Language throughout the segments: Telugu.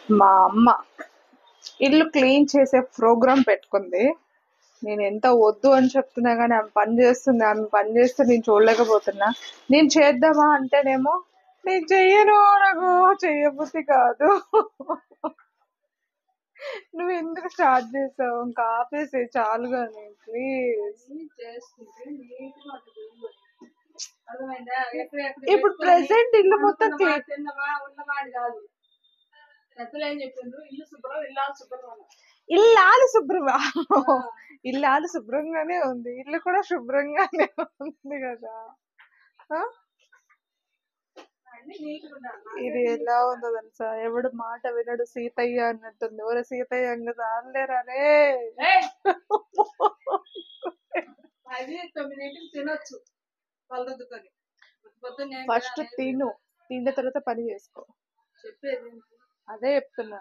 మా అమ్మ ఇల్లు క్లీన్ చేసే ప్రోగ్రామ్ పెట్టుకుంది. నేను ఎంత వద్దు అని చెప్తున్నా కానీ ఆమె పని చేస్తుంది. ఆమె పని చేస్తే నేను చూడలేకపోతున్నా. నేను చేద్దామా అంటేనేమో నేను చెయ్యను, నాకు చెయ్యబుద్ధి కాదు. నువ్వు ఎందుకు స్టార్ట్ చేసావు? ఇంకా ఆపేసే చాలుగా, ప్లీజ్. ఇప్పుడు ప్రెసెంట్ ఇల్లు మొత్తం ఇల్లాలు శుభ్రంగా ఇల్లాలు శుభ్రంగానే ఉంది. ఇల్లు కూడా శుభ్రంగానే ఉంది కదా. ఇది ఎలా ఉందో తెలుసా? ఎవడు మాట వినడు సీతయ్య అన్నట్టుంది. ఎవరు సీతయ్య కదా అనలేరానే. తినొచ్చు ఫస్ట్ తిన్న తర్వాత పని చేసుకో. అదే చెప్తున్నా.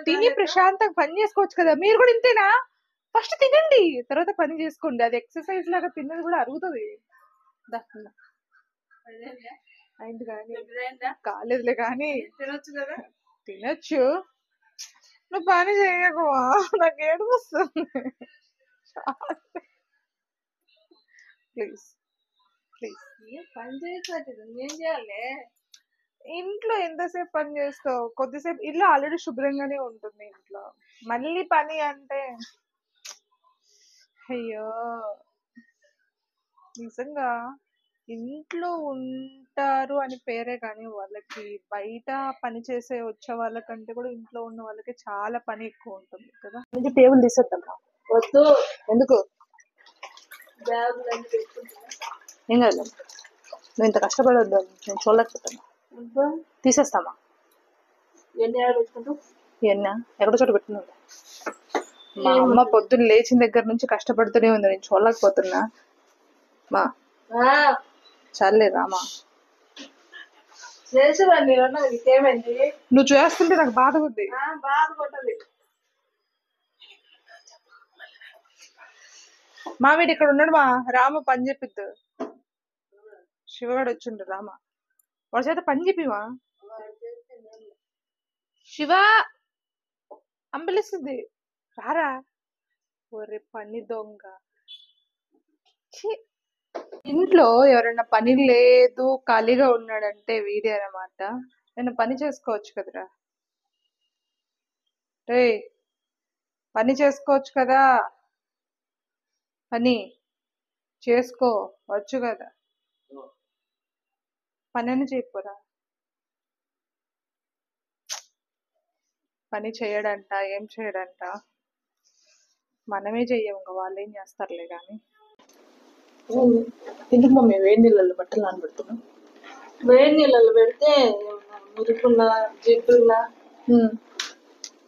తిని ప్రశాంతంగా పని చేసుకోవచ్చు కదా. మీరు కూడా ఇంతేనా? ఫస్ట్ తినండి, తర్వాత పని చేసుకోండి. అది ఎక్సర్సైజ్ లాగా తిన్నది కూడా అరుగుతుంది. అయింది కానీ కాలేదులే కానీ తినొచ్చు కదా. తినొచ్చు, నువ్వు పని చేయకు. నాకు ఏడుపు వస్తుంది. ప్లీజ్ ప్లీజ్ పని చేసినట్టు ఏం చేయాలి? ఇంట్లో ఎంతసేపు పని చేస్తావు? కొద్దిసేపు. ఇల్లు ఆల్రెడీ శుభ్రంగానే ఉంటుంది. ఇంట్లో మళ్ళీ పని అంటే అయ్యో. నిజంగా ఇంట్లో ఉంటారు అని పేరే కానీ వాళ్ళకి బయట పని చేసే వచ్చే వాళ్ళకంటే కూడా ఇంట్లో ఉన్న వాళ్ళకి చాలా పని ఎక్కువ ఉంటుంది కదా. నుంచి టేబుల్ తీసేద్దామా? వద్దు. ఎందుకు? ఏం కాదు, నువ్వు ఇంత కష్టపడొద్దు. నేను చూడలేకపోతాను. తీసేస్తామా? ఎన్న ఎక్కడో చోట పెట్టుకున్నా. మా అమ్మ పొద్దున్న లేచిన దగ్గర నుంచి కష్టపడుతూనే ఉంది. నేను చూడలేకపోతున్నా. మా చాలే రామా. నువ్వు చేస్తుంటే నాకు బాధ ఉంది. మా వీడు ఇక్కడ ఉన్నాడు. మా రామ పని చెప్పిద్దు. శివగాడు వచ్చిండు. రామ వాడి చేత పని చెప్పివా? శివ అంబలిస్తుంది. రారా. ఒరే పని దొంగ. ఇంట్లో ఎవరైనా పని లేదు ఖాళీగా ఉన్నాడంటే వీడే అన్నమాట. నేను పని చేసుకోవచ్చు కదరా. రే పని చేసుకోవచ్చు కదా. పని చేసుకోవచ్చు కదా. పని అని చెప్పరా. పని చేయడంట, ఏం చేయడంట. మనమే చెయ్యం, ఇంకా వాళ్ళు ఏం చేస్తారులే కానీ. ఎందుకు మమ్మీ వేడి నీళ్ళలో బట్టలు నానబెడుతున్నాం? వేడి నీళ్ళలో పెడితే మురుకున్నా జిడ్డున్నా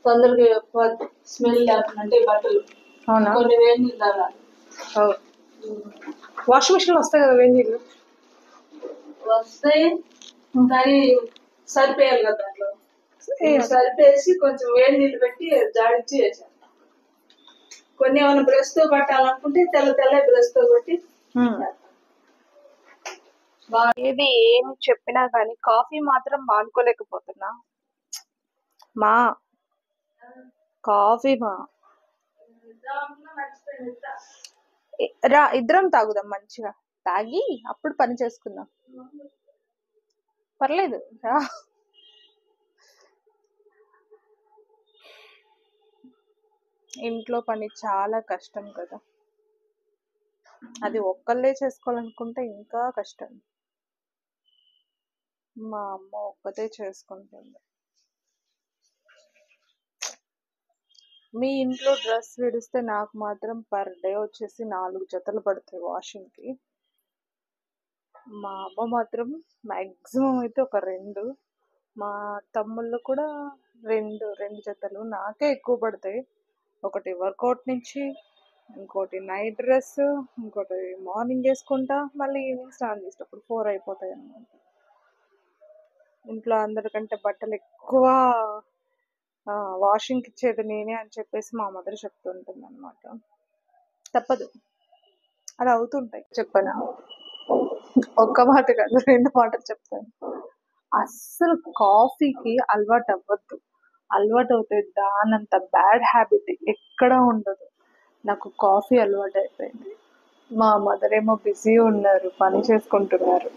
తొందరగా స్మెల్ లేకుండా బట్టలు. అవునా? కొన్ని వేడి నీళ్ళు తాగాలి. వాషింగ్ మిషన్ వస్తాయి కదా వేడి నీళ్ళు? వస్తాయి కానీ సరిపోయాలి కదా. దాంట్లో సరిపేసి కొంచెం వేడి నీళ్ళు పెట్టి జాడించి వేసాను. కొన్ని ఏమైనా బ్రష్ తో పట్టాలనుకుంటే తెల్ల బ్రష్ తో కొట్టి. ఏది ఏం చెప్పినా కానీ కాఫీ మాత్రం మానుకోలేకపోతున్నా. మా కాఫీ రా, ఇద్దరం తాగుదాం మంచిగా. తాగి అప్పుడు పని చేసుకుందాం. పర్లేదు రా. ఇంట్లో పని చాలా కష్టం కదా. అది ఒక్కళ్ళే చేసుకోవాలనుకుంటే ఇంకా కష్టం. మా అమ్మ ఒక్కతే చేసుకుంటుంది. మీ ఇంట్లో డ్రెస్ విడిస్తే నాకు మాత్రం పర్ డే వచ్చేసి 4 జతలు పడతాయి వాషింగ్ కి. మా అమ్మ మాత్రం మ్యాక్సిమం అయితే ఒక 2, మా తమ్ముళ్ళు కూడా 2 జతలు. నాకే ఎక్కువ పడతాయి. ఒకటి వర్కౌట్ నుంచి, ఇంకోటి నైట్ డ్రెస్, ఇంకోటి మార్నింగ్ వేసుకుంటా, మళ్ళీ ఈవినింగ్ స్నానం చేసేటప్పుడు 4 అయిపోతాయి అన్నమాట. ఇంట్లో అందరికంటే బట్టలు ఎక్కువ వాషింగ్కి ఇచ్చేది నేనే అని చెప్పేసి మా మదర్ చెప్తుంటుంది అనమాట. తప్పదు, అలా అవుతుంటాయి. చెప్పనా? ఒక్క మాట కాదు 2 మాటలు చెప్తాను. అస్సలు కాఫీకి అలవాటు అవ్వద్దు. అలవాటు అవుతే దానంత బ్యాడ్ హ్యాబిట్ ఎక్కడా ఉండదు. నాకు కాఫీ అలవాటు అయిపోయింది. మా మదర్ ఏమో బిజీ ఉన్నారు, పని చేసుకుంటున్నారు.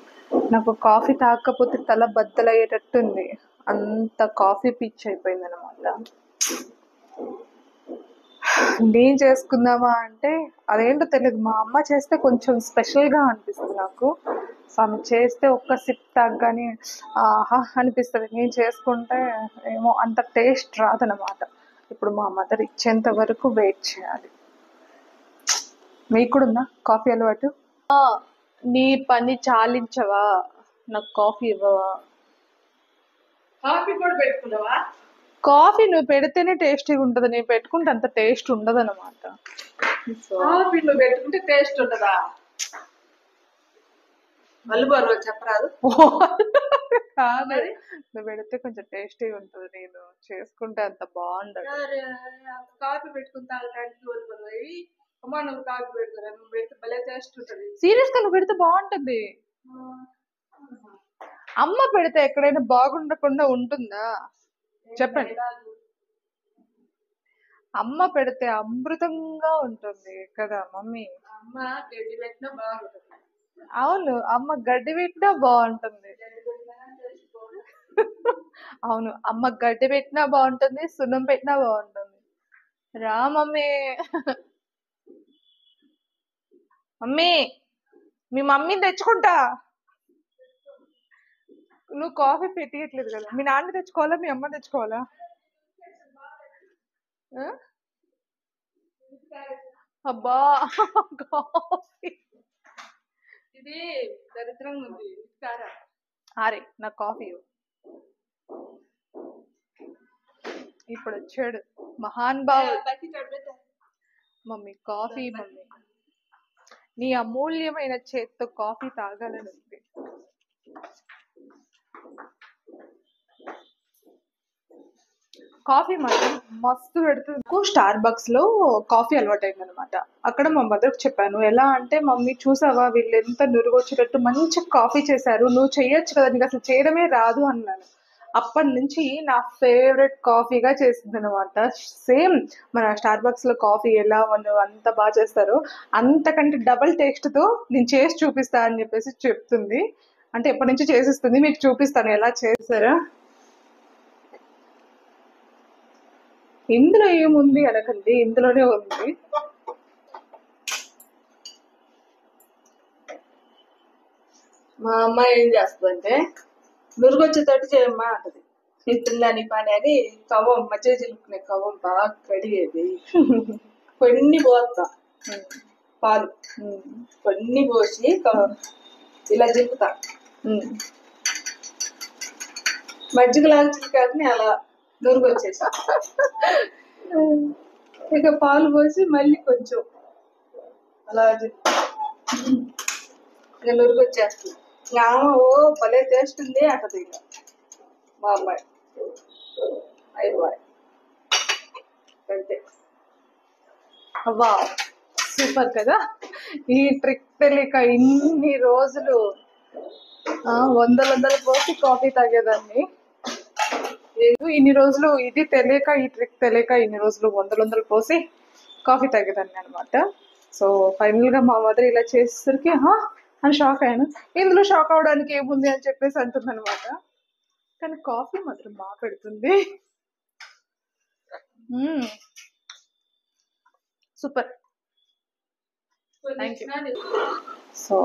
నాకు కాఫీ తాగకపోతే తల బద్దలయ్యేటట్టుంది. అంత కాఫీ పిచ్చి అయిపోయింది అనమాట. నేను చేసుకుందామా అంటే అదేంటో తెలియదు, మా అమ్మ చేస్తే కొంచెం స్పెషల్గా అనిపిస్తుంది నాకు. ఆమె చేస్తే ఒక్క సిప్ తాగగానే ఆహా అనిపిస్తుంది. నేను చేసుకుంటే ఏమో అంత టేస్ట్ రాదనమాట. ఇప్పుడు మా మదర్ ఇచ్చేంత వరకు వెయిట్ చేయాలి. మీకు కూడా ఉందా కాఫీ అలవాటు? నీ పని చాలించవా, నాకు కాఫీ ఇవ్వవా? కాఫీ కూడా పెట్టుకున్నావా? కాఫీ నువ్వు పెడితేనే టేస్టీగా ఉంటుంది, నేను పెట్టుకుంటే అంత టేస్ట్ ఉండదు అనమాట. కాఫీ నువ్వు పెట్టుకుంటే టేస్ట్ ఉంటుందా? మళ్ళీ బరువు చెప్పరాదు. కాదు, నువ్వు పెడితే కొంచెం టేస్టీగా ఉంటుంది, నేను చేసుకుంటే అంత బాగుండదు. కాఫీ పెట్టుకుని తాగడానికి కోరుకున్నాయి. అమ్మ నువ్వు కాఫీ పెడతారా? నువ్వు పెడితే భలే టేస్ట్ ఉంటుంది. సీరియస్ గా నువ్వు పెడితే బాగుంటుంది. అమ్మ పెడితే ఎక్కడైనా బాగుండకుండా ఉంటుందా చెప్పండి. అమ్మ పెడితే అమృతంగా ఉంటుంది కదా మమ్మీ. అమ్మ గడ్డి పెట్టినా బాగుంటుంది. అవును, అమ్మ గడ్డి పెట్టినా బాగుంటుంది. అవును, అమ్మ గడ్డి పెట్టినా బాగుంటుంది, సున్నం పెట్టినా బాగుంటుంది. రా మమ్మీ. మమ్మీ, మీ మమ్మీని తెచ్చుకుంటా. నువ్వు కాఫీ పెట్టియట్లేదు కదా, మీ నాన్న తెచ్చుకోవాలా మీ అమ్మ తెచ్చుకోవాలా? అబ్బా కాఫీ ఇది దరిద్రంగా ఉంది. అరే నాకు కాఫీ ఇప్పుడు వచ్చాడు మహాన్ బావు. మమ్మీ కాఫీ, మమ్మీ నీ అమూల్యమైన చేత్తో కాఫీ తాగాలని ఉంది. కాఫీ మాత్రం మస్తు పెడుతుంది. స్టార్ బక్స్ లో కాఫీ అలవాటు అయింది అనమాట. అక్కడ మా మదర్కి చెప్పాను, ఎలా అంటే మమ్మీ చూసావా వీళ్ళు ఎంత నురుగొచ్చేటట్టు మంచి కాఫీ చేశారు, నువ్వు చెయ్యొచ్చు కదా, నీకు అసలు చేయడమే రాదు అన్నాను. అప్పటి నుంచి నా ఫేవరెట్ కాఫీగా చేసింది అనమాట. సేమ్ మన స్టార్ బక్స్ లో కాఫీ ఎలా వాళ్ళు అంత బాగా చేస్తారో అంతకంటే డబల్ టేస్ట్ తో నేను చేసి చూపిస్తా అని చెప్పేసి చెప్తుంది. అంటే ఎప్పటి నుంచి చేసిస్తుంది, మీకు చూపిస్తాను ఎలా చేస్తారా. ఇందులో ఏముంది అనకండి, ఇందులోనే ఉంది. మా అమ్మాయి ఏం చేస్తుందంటే నురుగొచ్చేటట్టు చేయమ్మా అంటది. తింటుందని పని అని కవ్వం మధ్య చిలుకునే కవ్వం బాగా కడిగేది కొన్ని పోతా పాలు కొన్ని పోసి ఇలా జింపుతా. మజ్జిగలాగా చిలికాకని అలా నురుగొచ్చేసా. ఇక పాలు పోసి మళ్ళీ కొంచెం అలా ఇక నురుగొచ్చేస్తుంది. ఓ భలే టేస్ట్ ఉంది అంటది ఇక మా అమ్మాయి. అయిపోయి అంతే. వా సూపర్ కదా. ఈ ట్రిక్ తెలియక ఇన్ని రోజులు వందల పోసి కాఫీ తాగేదాన్ని. ఇన్ని రోజులు ఇది తెలియక, ఈ ట్రిక్ తెలియక ఇన్ని రోజులు వందలు పోసి కాఫీ తాగేదాన్ని అనమాట. సో ఫైనల్ గా మా మదర్ ఇలా చేసేసరికి అని షాక్ అయ్యాను. ఇందులో షాక్ అవడానికి ఏముంది అని చెప్పేసి అంటుంది అనమాట. కానీ కాఫీ మాత్రం బాగా పెడుతుంది. Super, thank you. సో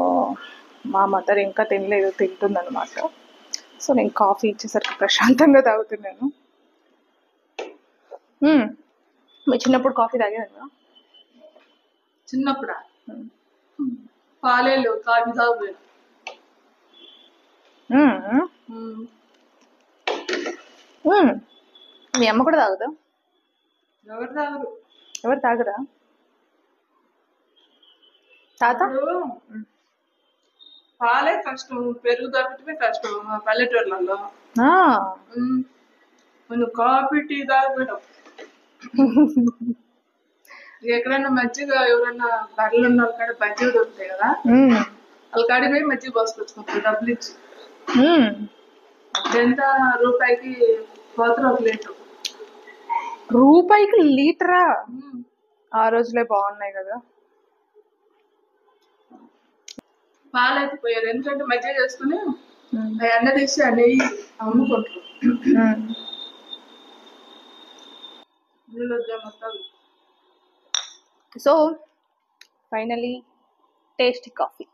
మా మదర్ ఇంకా తినలేదు, తింటుంది అనమాట. సో నేను కాఫీ ఇచ్చేసరికి ప్రశాంతంగా తాగుతున్నాను. మీ చిన్నప్పుడు కాఫీ తాగేదా? చిన్నప్పుడా పాలేళ్ళు కాఫీ తాగు. మీ అమ్మ కూడా తాగుదా? ఎవరు తాగరు. ఎవరు తాగరా? తాత పాలే కష్టం, పెరుగు దొరకటమే కష్టం మా పల్లెటూర్లలో. నువ్వు కాఫీ టీ తాగడం ఎక్కడైనా మజ్జిగ ఎవరన్నా బర్రెలు ఉన్న వాళ్ళ కాడ మజ్జిగ దొరుకుతాయి కదా, వాళ్ళ కాడికి పోయి మజ్జిగ పోసుకొచ్చుకుంటారు డబ్బులు ఇచ్చి. ఎంత రూపాయికి పోతారు ఒక లీటర్. రూపాయికి లీటరా? ఆ రోజులే బాగున్నాయి కదా. పాలు అయితే పోయారు, ఎందుకంటే మజ్జిగ చేసుకుని అవి అన్న తీసి ఆ నెయ్యి అమ్ముకుంటారు. So finally tasty coffee.